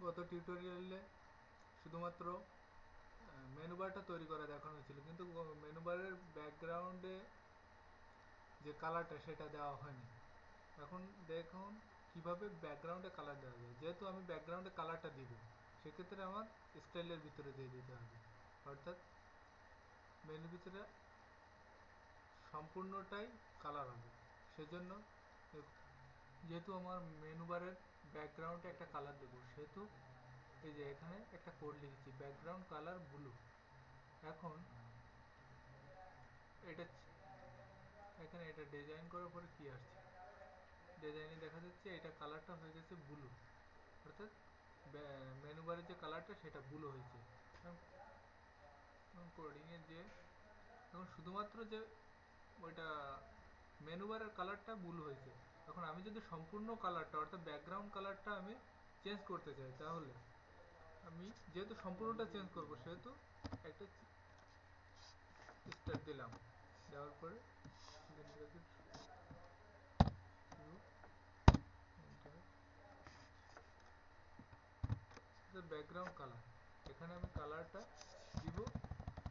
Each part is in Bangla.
গত টিউটোরিয়ালে শুধুমাত্র মেনু বারটা তৈরি করা দেখানো হয়েছিল, কিন্তু মেনু বারের ব্যাকগ্রাউন্ডে যে কালারটা সেটা দেওয়া হয়নি। এখন দেখুন কিভাবে ব্যাকগ্রাউন্ডে কালার দেওয়া যায়। যেহেতু আমি ব্যাকগ্রাউন্ডে কালারটা দিব, সেক্ষেত্রে আমার স্টাইলের ভিতরে দিয়ে দিতে হবে, অর্থাৎ মেনুর ভিতরে সম্পূর্ণটাই কালার হবে। সেজন্য যেহেতু আমার মেনু বারের ব্যাকগ্রাউন্ডে একটা কালার দেবো, সেহেতু এই যে এখানে একটা কোড লিখেছি ব্যাকগ্রাউন্ড কালার ব্লু। এখন এটা এখানে এটা ডিজাইন করার পরে কি আসছে, ডিজাইনে দেখা যাচ্ছে এটা কালারটা হয়ে গেছে ব্লু, অর্থাৎ মেনু বারের যে কালারটা সেটা ব্লু হয়েছে। কোডিংয়ে যে এখন শুধুমাত্র যে ওইটা মেনু বারের কালারটা ব্লু হয়েছে, এখন আমি যদি সম্পূর্ণ কালারটা অর্থাৎ ব্যাকগ্রাউন্ড কালারটা আমি চেঞ্জ করতে চাই, তাহলে আমি যেহেতু সম্পূর্ণটা চেঞ্জ করব, সেহেতু একটা স্টার দিলাম, দেওয়ার পরে ব্যাকগ্রাউন্ড কালার, এখানে আমি কালারটা দিব।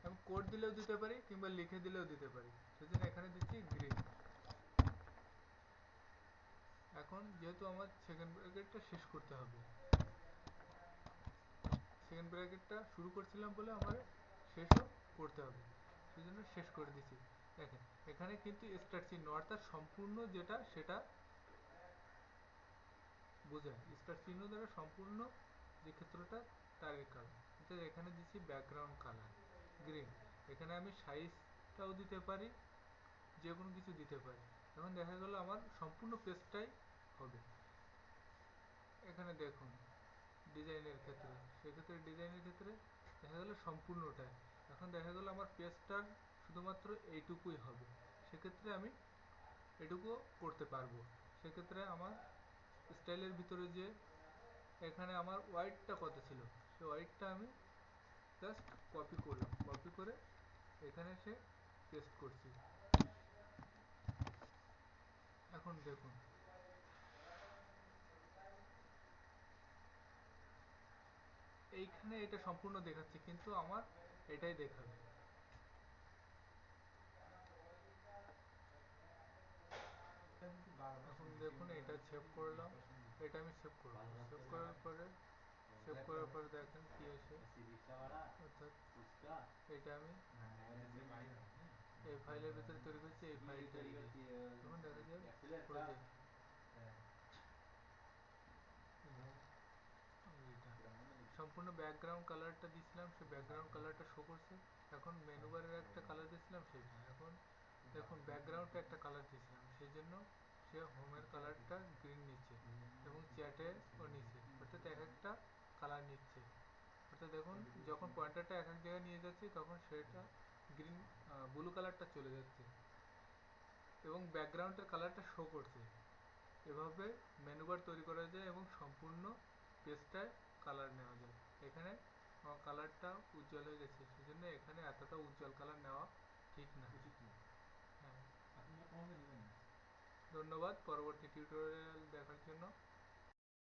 আমি কোড দিলেও দিতে পারি কিংবা লিখে দিলেও দিতে পারি, সেজন্য এখানে দিচ্ছি গ্রিন। এখন যেহেতু আমার সেকেন্ড ব্র্যাকেটটা শেষ করতে হবে, সেকেন্ড ব্র্যাকেটটা শুরু করছিলাম বলে আমার শেষও করতে হবে, সেজন্য শেষ করে দিচ্ছি। দেখেন এখানে কিন্তু স্টার চিহ্ন অর্থাৎ সম্পূর্ণ যেটা সেটা বোঝায়। স্টার চিহ্ন দ্বারা সম্পূর্ণ যে ক্ষেত্রটা তার কালার, অর্থাৎ এখানে দিচ্ছি ব্যাকগ্রাউন্ড কালার গ্রিন। এখানে আমি সাইজটাও দিতে পারি, যে কোনো কিছু দিতে পারি। এখন দেখা গেল আমার সম্পূর্ণ পেজটাই হবে। এখানে দেখুন ডিজাইনের ক্ষেত্রে, সেক্ষেত্রে ডিজাইনের ক্ষেত্রে দেখা গেল সম্পূর্ণটাই। এখন দেখা গেল আমার পেজটার শুধুমাত্র এইটুকুই হবে, সেক্ষেত্রে আমি এটুকুও করতে পারবো। সেক্ষেত্রে আমার স্টাইলের ভিতরে যে এখানে আমার ওয়াইডটা কত ছিল, সেই ওয়াইডটা আমি জাস্ট কপি করলাম, কপি করে এখানে এসে পেস্ট করছি। এখন দেখুন এইখানে এটা সম্পূর্ণ দেখাচ্ছে, কিন্তু আমার এটাই দেখাবে। এখন দেখুন এটা সেভ করলাম, এটা আমি সেভ করব। সেভ করার পরে দেখেন কি আসে, অর্থাৎ এটা আমি এই ফাইলের ভিতরে তৈরি করছি, এই ফাইলটা এখন দেখা যায় প্রজেক্ট এইটা সম্পূর্ণ ব্যাকগ্রাউন্ড কালারটা দিয়েছিলাম, সেই ব্যাকগ্রাউন্ড কালারটা শো করছে। এখন মেনু বারের একটা কালার দিয়েছিলাম সেটা, এখন দেখুন ব্যাকগ্রাউন্ডটা একটা কালার দিয়েছিলাম, সেই জন্য সে হোমের কালারটা গ্রিন নিচ্ছে এবং চ্যাটে ও নিচ্ছে, অর্থাৎ এক একটা কালার নিচ্ছে। অর্থাৎ দেখুন যখন পয়েন্টারটা এক এক জায়গায় নিয়ে যাচ্ছে, তখন সেটা গ্রিন ব্লু কালারটা চলে যাচ্ছে এবং ব্যাকগ্রাউন্ডের কালারটা শো করছে। এভাবে মেনু বার তৈরি করা যায় এবং সম্পূর্ণ পেজটায় কালার নেওয়া যায়। এখানে আমার কালারটা উজ্জ্বল হয়ে গেছে, সেজন্য এখানে এতটা উজ্জ্বল কালার নেওয়া ঠিক না। হ্যাঁ, ধন্যবাদ পরবর্তী টিউটোরিয়াল দেখার জন্য।